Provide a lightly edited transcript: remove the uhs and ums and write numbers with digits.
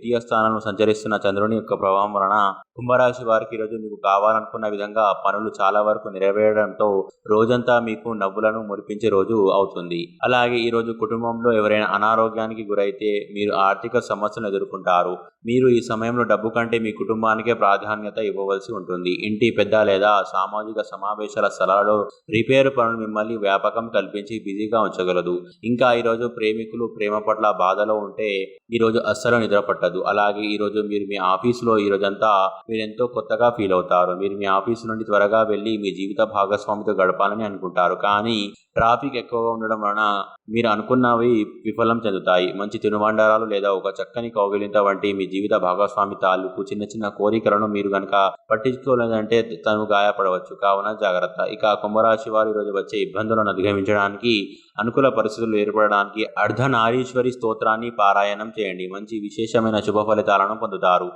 ద్వితీయ స్థానంలో సంచరిస్తున్న చంద్రుని యొక్క ప్రభావం వలన కుంభరాశి వారికి ఈరోజు మీకు కావాలనుకున్న విధంగా పనులు చాలా వరకు నెరవేరడంతో రోజంతా మీకు నవ్వులను మురిపించే రోజు అవుతుంది. అలాగే ఈరోజు కుటుంబంలో ఎవరైనా అనారోగ్యానికి గురైతే మీరు ఆర్థిక సమస్యలను ఎదుర్కొంటారు. మీరు ఈ సమయంలో డబ్బు కంటే మీ కుటుంబానికే ప్రాధాన్యత ఇవ్వవలసి ఉంటుంది. ఇంటి పెద్ద లేదా సామాజిక సమావేశాల స్థలాలలో రిపేరు పనులు మిమ్మల్ని వ్యాపకం కల్పించి బిజీగా ఉంచగలదు. ఇంకా ఈరోజు ప్రేమికులు ప్రేమ పట్ల బాధలో ఉంటే ఈరోజు అస్సలు నిద్ర పట్టదు. అలాగే ఈరోజు మీరు మీ ఆఫీసులో ఈరోజంతా మీరు ఎంతో కొత్తగా ఫీల్ అవుతారు. మీరు మీ ఆఫీసు నుండి త్వరగా వెళ్ళి మీ జీవిత భాగస్వామితో గడపాలని అనుకుంటారు. కానీ ట్రాఫిక్ ఎక్కువగా ఉండడం వలన మీరు అనుకున్నవి విఫలం చెందుతాయి. మంచి తినుబండారాలు లేదా ఒక చక్కని కౌగిలింత వంటి మీ జీవిత భాగస్వామి తాలూకు చిన్న చిన్న కోరికలను మీరు కనుక పట్టించుకోలేదంటే తను గాయపడవచ్చు. కావున జాగ్రత్త. ఇక కుంభరాశి వారు ఈరోజు వచ్చే ఇబ్బందులను అధిగమించడానికి అనుకూల పరిస్థితులు ఏర్పడడానికి అర్ధనారీశ్వరి స్తోత్రాన్ని పారాయణం చేయండి. మంచి విశేషమైన శుభ ఫలితాలను పొందుతారు.